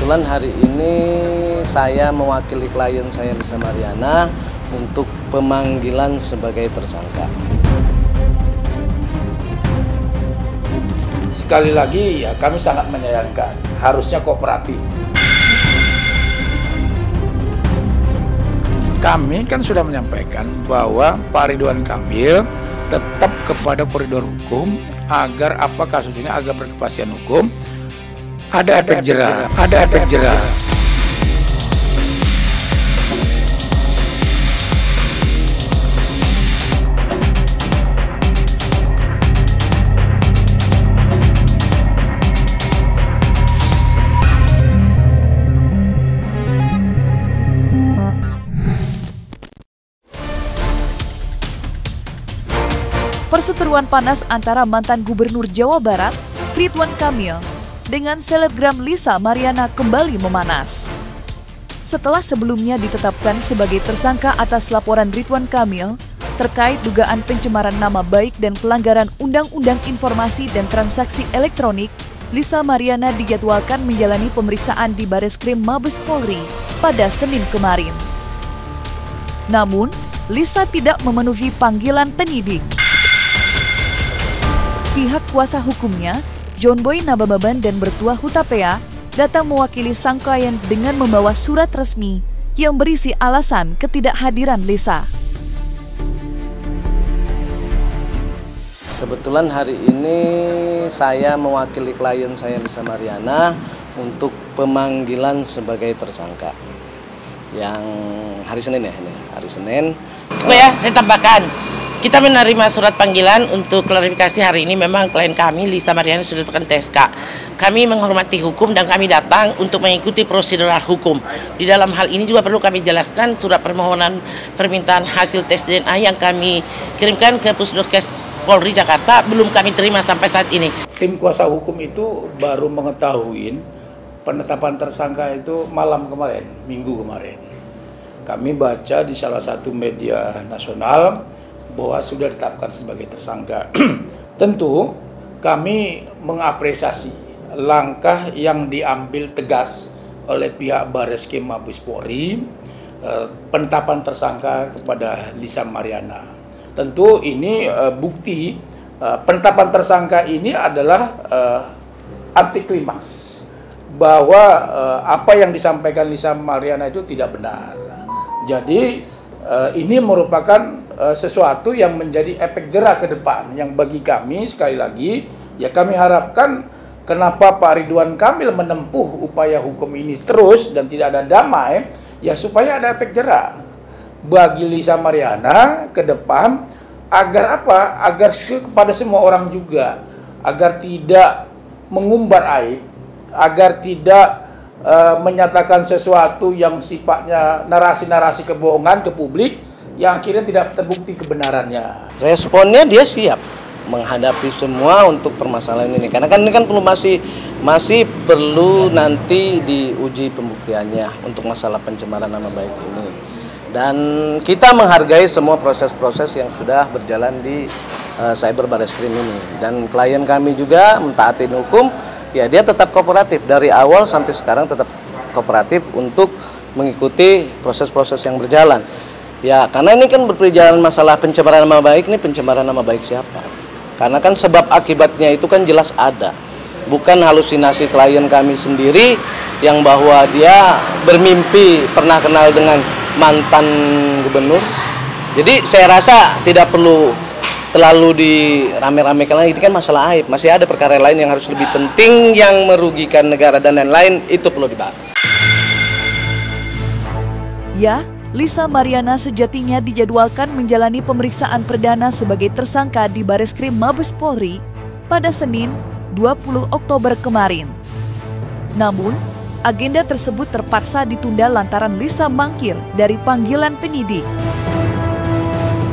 Kebetulan hari ini saya mewakili klien saya Lisa Mariana untuk pemanggilan sebagai tersangka. Sekali lagi ya kami sangat menyayangkan, harusnya kooperatif. Kami kan sudah menyampaikan bahwa Pak Ridwan Kamil tetap kepada koridor hukum agar kasus ini agak berkepastian hukum, ada efek jerah. Perseteruan panas antara mantan Gubernur Jawa Barat, Ridwan Kamil, dengan selebgram Lisa Mariana kembali memanas. Setelah sebelumnya ditetapkan sebagai tersangka atas laporan Ridwan Kamil terkait dugaan pencemaran nama baik dan pelanggaran Undang-Undang Informasi dan Transaksi Elektronik, Lisa Mariana dijadwalkan menjalani pemeriksaan di Bareskrim Mabes Polri pada Senin kemarin. Namun, Lisa tidak memenuhi panggilan penyidik. Pihak kuasa hukumnya, John Boy Nabababan dan Bertua Hutapea, datang mewakili sang klien dengan membawa surat resmi yang berisi alasan ketidakhadiran Lisa. Kebetulan hari ini saya mewakili klien saya Lisa Mariana untuk pemanggilan sebagai tersangka. Yang hari Senin ya, ini hari Senin. Saya tambahkan. Kita menerima surat panggilan untuk klarifikasi hari ini. Memang klien kami Lisa Mariana sudah tekan TSK. Kami menghormati hukum dan kami datang untuk mengikuti prosedural hukum. Di dalam hal ini juga perlu kami jelaskan surat permohonan permintaan hasil tes DNA yang kami kirimkan ke Pusdokes Polri Jakarta belum kami terima sampai saat ini. Tim kuasa hukum itu baru mengetahui penetapan tersangka itu malam kemarin, minggu kemarin. Kami baca di salah satu media nasional bahwa sudah ditetapkan sebagai tersangka. Tentu kami mengapresiasi langkah yang diambil tegas oleh pihak Bareskrim Mabes Polri, penetapan tersangka kepada Lisa Mariana. Tentu ini bukti penetapan tersangka ini adalah anti klimaks bahwa apa yang disampaikan Lisa Mariana itu tidak benar. Jadi ini merupakan sesuatu yang menjadi efek jerah ke depan, yang bagi kami sekali lagi ya kami harapkan kenapa Pak Ridwan Kamil menempuh upaya hukum ini terus dan tidak ada damai ya supaya ada efek jerah bagi Lisa Mariana ke depan agar apa? Agar kepada semua orang juga, agar tidak mengumbar aib, agar tidak menyatakan sesuatu yang sifatnya narasi-narasi kebohongan ke publik yang akhirnya tidak terbukti kebenarannya. Responnya dia siap menghadapi semua untuk permasalahan ini, karena kan ini kan masih perlu nanti diuji pembuktiannya untuk masalah pencemaran nama baik ini. Dan kita menghargai semua proses-proses yang sudah berjalan di Cyber Bareskrim ini. Dan klien kami juga mentaati hukum, ya dia tetap kooperatif dari awal sampai sekarang, tetap kooperatif untuk mengikuti proses-proses yang berjalan. Ya, karena ini kan berjalan masalah pencemaran nama baik, ini pencemaran nama baik siapa? Karena kan sebab akibatnya itu kan jelas ada. Bukan halusinasi klien kami sendiri yang bahwa dia bermimpi pernah kenal dengan mantan gubernur. Jadi saya rasa tidak perlu terlalu dirame-ramekan lagi, ini kan masalah aib. Masih ada perkara lain yang harus lebih penting yang merugikan negara dan lain-lain, itu perlu dibahas. Ya, Lisa Mariana sejatinya dijadwalkan menjalani pemeriksaan perdana sebagai tersangka di Bareskrim Mabes Polri pada Senin 20 Oktober kemarin. Namun, agenda tersebut terpaksa ditunda lantaran Lisa mangkir dari panggilan penyidik.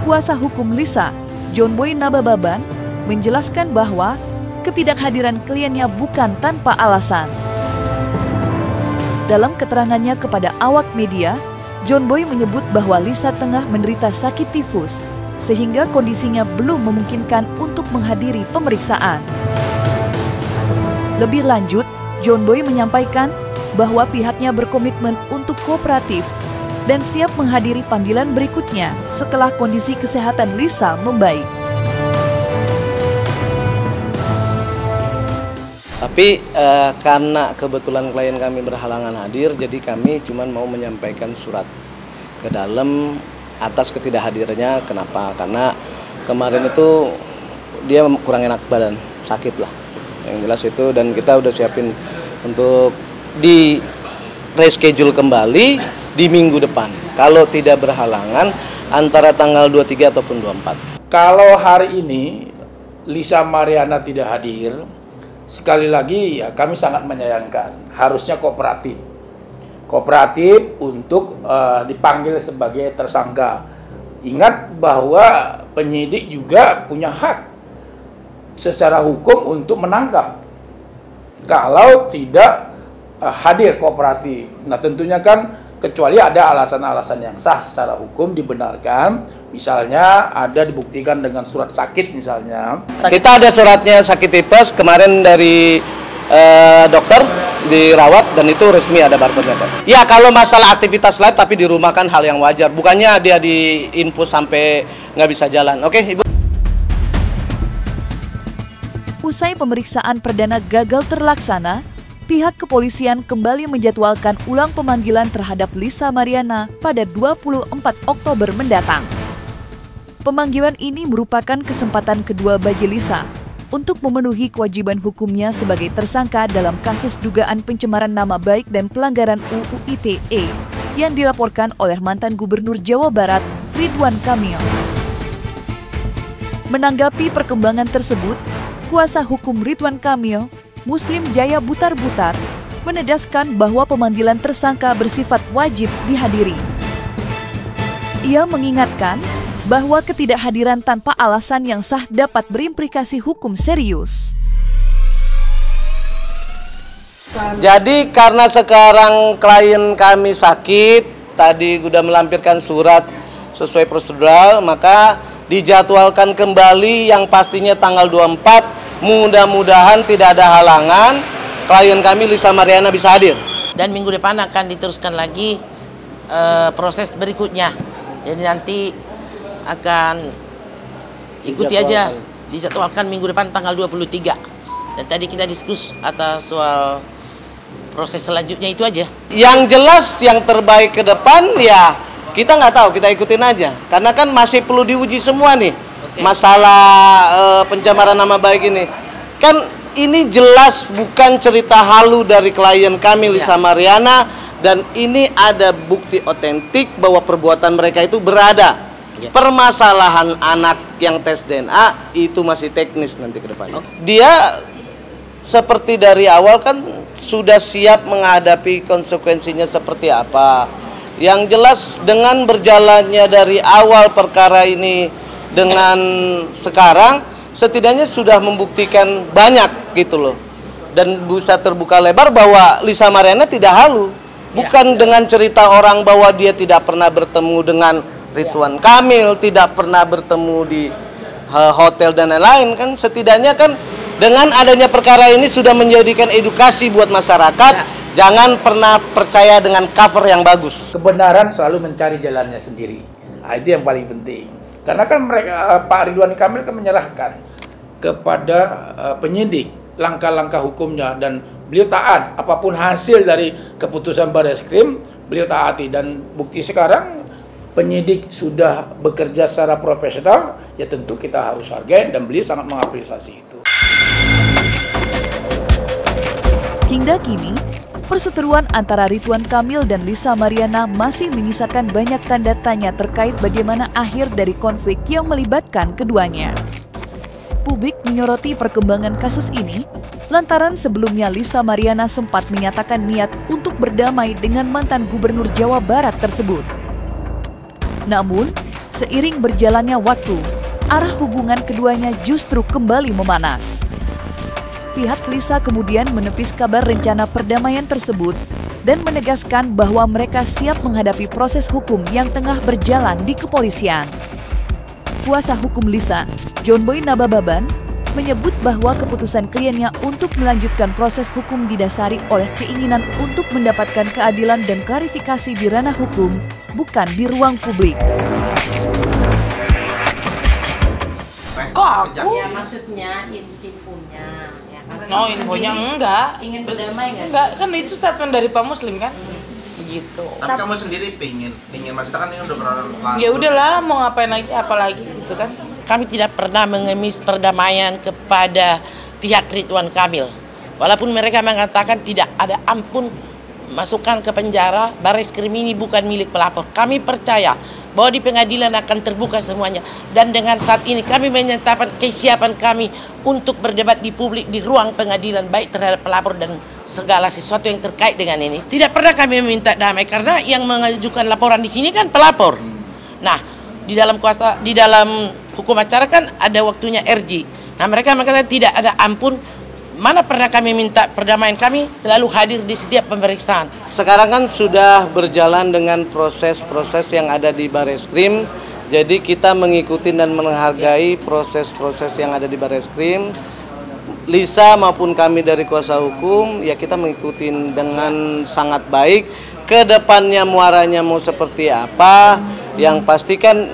Kuasa hukum Lisa, John Boy Nabababan, menjelaskan bahwa ketidakhadiran kliennya bukan tanpa alasan. Dalam keterangannya kepada awak media, John Boy menyebut bahwa Lisa tengah menderita sakit tifus, sehingga kondisinya belum memungkinkan untuk menghadiri pemeriksaan. Lebih lanjut, John Boy menyampaikan bahwa pihaknya berkomitmen untuk kooperatif dan siap menghadiri panggilan berikutnya setelah kondisi kesehatan Lisa membaik. Tapi karena kebetulan klien kami berhalangan hadir, jadi kami cuma mau menyampaikan surat ke dalam atas ketidakhadirannya. Kenapa? Karena kemarin itu dia kurang enak badan, sakit lah. Yang jelas itu, dan kita udah siapin untuk di reschedule kembali di minggu depan. Kalau tidak berhalangan antara tanggal 23 ataupun 24. Kalau hari ini Lisa Mariana tidak hadir, sekali lagi ya kami sangat menyayangkan. Harusnya kooperatif untuk dipanggil sebagai tersangka. Ingat bahwa penyidik juga punya hak secara hukum untuk menangkap kalau tidak hadir kooperatif. Nah tentunya kan kecuali ada alasan-alasan yang sah secara hukum dibenarkan, misalnya ada dibuktikan dengan surat sakit misalnya. Kita ada suratnya sakit tipes kemarin dari dokter dirawat dan itu resmi ada barcode-nya Pak. Ya kalau masalah aktivitas live tapi di rumah kan hal yang wajar, bukannya dia diinfus sampai nggak bisa jalan. Oke Ibu. Usai pemeriksaan perdana gagal terlaksana, pihak kepolisian kembali menjadwalkan ulang pemanggilan terhadap Lisa Mariana pada 24 Oktober mendatang. Pemanggilan ini merupakan kesempatan kedua bagi Lisa untuk memenuhi kewajiban hukumnya sebagai tersangka dalam kasus dugaan pencemaran nama baik dan pelanggaran UU ITE yang dilaporkan oleh mantan Gubernur Jawa Barat, Ridwan Kamil. Menanggapi perkembangan tersebut, kuasa hukum Ridwan Kamil, Muslim Jaya Butar-Butar, menegaskan bahwa pemanggilan tersangka bersifat wajib dihadiri. Ia mengingatkan bahwa ketidakhadiran tanpa alasan yang sah dapat berimplikasi hukum serius. Jadi karena sekarang klien kami sakit, tadi sudah melampirkan surat sesuai prosedural, maka dijadwalkan kembali yang pastinya tanggal 24. Mudah-mudahan tidak ada halangan, klien kami Lisa Mariana bisa hadir. Dan minggu depan akan diteruskan lagi proses berikutnya. Jadi nanti akan ikuti aja, dijadwalkan minggu depan tanggal 23. Dan tadi kita diskusi atas soal proses selanjutnya itu aja. Yang jelas yang terbaik ke depan ya kita nggak tahu, kita ikutin aja. Karena kan masih perlu diuji semua nih. Masalah pencemaran nama baik ini kan ini jelas bukan cerita halu dari klien kami Lisa Mariana, dan ini ada bukti otentik bahwa perbuatan mereka itu berada. Permasalahan anak yang tes DNA itu masih teknis nanti ke depannya. Dia seperti dari awal kan sudah siap menghadapi konsekuensinya seperti apa. Yang jelas dengan berjalannya dari awal perkara ini dengan sekarang setidaknya sudah membuktikan banyak gitu loh, dan bisa terbuka lebar bahwa Lisa Mariana tidak halu, bukan dengan cerita orang bahwa dia tidak pernah bertemu dengan Ridwan Kamil, tidak pernah bertemu di hotel dan lain-lain. Kan setidaknya kan dengan adanya perkara ini sudah menjadikan edukasi buat masyarakat. Jangan pernah percaya dengan cover yang bagus. Kebenaran selalu mencari jalannya sendiri. Nah, itu yang paling penting. Karena kan mereka Pak Ridwan Kamil kan menyerahkan kepada penyidik langkah-langkah hukumnya, dan beliau taat apapun hasil dari keputusan Barreskrim, beliau taati. Dan bukti sekarang penyidik sudah bekerja secara profesional, ya tentu kita harus hargai, dan beliau sangat mengapresiasi itu. Hingga kini, perseteruan antara Ridwan Kamil dan Lisa Mariana masih menyisakan banyak tanda tanya terkait bagaimana akhir dari konflik yang melibatkan keduanya. Publik menyoroti perkembangan kasus ini lantaran sebelumnya Lisa Mariana sempat menyatakan niat untuk berdamai dengan mantan Gubernur Jawa Barat tersebut. Namun, seiring berjalannya waktu, arah hubungan keduanya justru kembali memanas. Pihak Lisa kemudian menepis kabar rencana perdamaian tersebut dan menegaskan bahwa mereka siap menghadapi proses hukum yang tengah berjalan di kepolisian. Kuasa hukum Lisa, John Boy Nabababan, menyebut bahwa keputusan kliennya untuk melanjutkan proses hukum didasari oleh keinginan untuk mendapatkan keadilan dan klarifikasi di ranah hukum, bukan di ruang publik. Kok aku? Ya maksudnya infonya. Ya, No, infonya enggak. Ingin berdamai nggak sih? Enggak, kan itu statement dari Pak Muslim kan? Begitu. Tapi kamu sendiri pingin maksudnya kan ini udah pernah Ya udahlah, mau ngapain lagi, apalagi gitu kan. Kami tidak pernah mengemis perdamaian kepada pihak Ridwan Kamil. Walaupun mereka mengatakan tidak ada ampun, masukkan ke penjara, Bareskrim ini bukan milik pelapor. Kami percaya bahwa di pengadilan akan terbuka semuanya. Dan dengan saat ini kami menyatakan kesiapan kami untuk berdebat di publik di ruang pengadilan, baik terhadap pelapor dan segala sesuatu yang terkait dengan ini. Tidak pernah kami meminta damai karena yang mengajukan laporan di sini kan pelapor. Nah, di dalam hukum acara kan ada waktunya RJ. Nah, mereka mengatakan tidak ada ampun. Mana pernah kami minta perdamaian, kami selalu hadir di setiap pemeriksaan. Sekarang kan sudah berjalan dengan proses-proses yang ada di Bareskrim. Jadi kita mengikuti dan menghargai proses-proses yang ada di Bareskrim. Lisa maupun kami dari kuasa hukum, ya kita mengikuti dengan sangat baik. Kedepannya muaranya mau seperti apa, yang pasti kan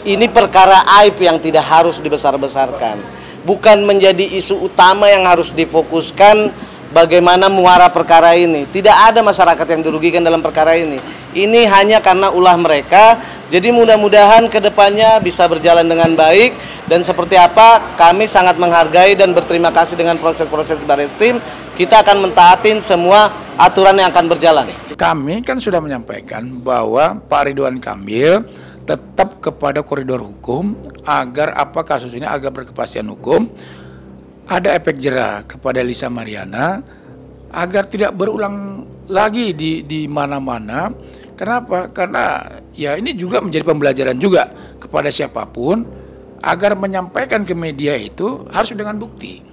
ini perkara aib yang tidak harus dibesar-besarkan. Bukan menjadi isu utama yang harus difokuskan bagaimana muara perkara ini. Tidak ada masyarakat yang dirugikan dalam perkara ini. Ini hanya karena ulah mereka. Jadi mudah-mudahan kedepannya bisa berjalan dengan baik. Dan seperti apa, kami sangat menghargai dan berterima kasih dengan proses-proses di Bareskrim. Kita akan mentaatin semua aturan yang akan berjalan. Kami kan sudah menyampaikan bahwa Pak Ridwan Kamil tetap kepada koridor hukum agar kasus ini agar berkepastian hukum, ada efek jera kepada Lisa Mariana agar tidak berulang lagi di mana-mana. Kenapa? Karena ya ini juga menjadi pembelajaran juga kepada siapapun agar menyampaikan ke media itu harus dengan bukti.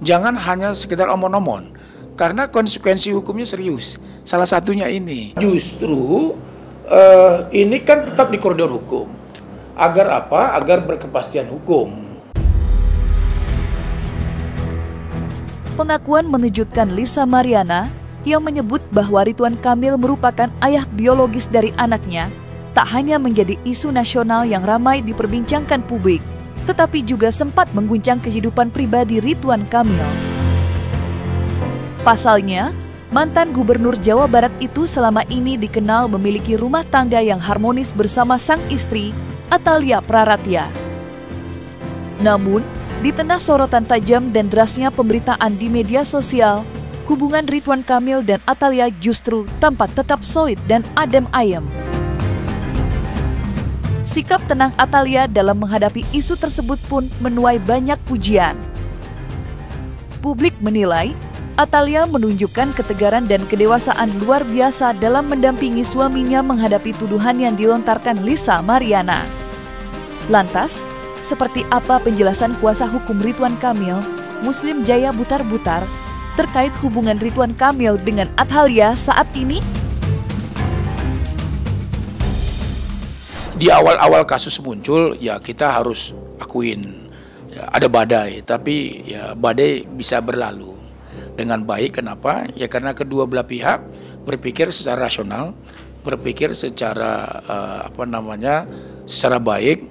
Jangan hanya sekedar omon-omon, karena konsekuensi hukumnya serius. Salah satunya ini. Justru ini kan tetap di koridor hukum. Agar apa? Agar berkepastian hukum. Pengakuan mengejutkan Lisa Mariana yang menyebut bahwa Ridwan Kamil merupakan ayah biologis dari anaknya tak hanya menjadi isu nasional yang ramai diperbincangkan publik, tetapi juga sempat mengguncang kehidupan pribadi Ridwan Kamil. Pasalnya, mantan Gubernur Jawa Barat itu selama ini dikenal memiliki rumah tangga yang harmonis bersama sang istri, Atalia Praratya. Namun, di tengah sorotan tajam dan derasnya pemberitaan di media sosial, hubungan Ridwan Kamil dan Atalia justru tampak tetap solid dan adem ayem. Sikap tenang Atalia dalam menghadapi isu tersebut pun menuai banyak pujian. Publik menilai Atalia menunjukkan ketegaran dan kedewasaan luar biasa dalam mendampingi suaminya menghadapi tuduhan yang dilontarkan Lisa Mariana. Lantas, seperti apa penjelasan kuasa hukum Ridwan Kamil, Muslim Jaya Butar-Butar, terkait hubungan Ridwan Kamil dengan Atalia saat ini? Di awal-awal kasus muncul, ya kita harus akuin ya, ada badai, tapi ya badai bisa berlalu dengan baik. Kenapa? Ya karena kedua belah pihak berpikir secara rasional, berpikir secara secara baik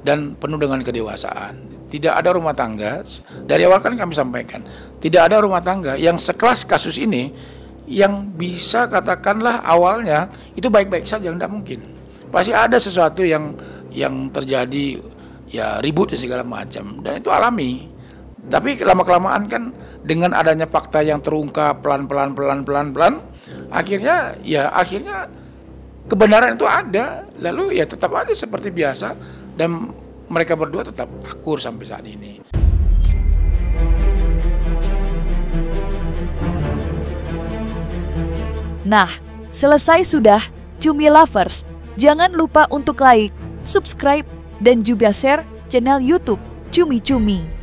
dan penuh dengan kedewasaan. Tidak ada rumah tangga, dari awal kan kami sampaikan, tidak ada rumah tangga yang sekelas kasus ini yang bisa katakanlah awalnya itu baik-baik saja, tidak mungkin. Pasti ada sesuatu yang terjadi, ya ribut dan segala macam, dan itu alami. Tapi lama-kelamaan kan dengan adanya fakta yang terungkap pelan-pelan, akhirnya kebenaran itu ada, lalu ya tetap aja seperti biasa dan mereka berdua tetap akur sampai saat ini. Nah, selesai sudah Cumi Lovers. Jangan lupa untuk like, subscribe, dan juga share channel YouTube Cumi Cumi.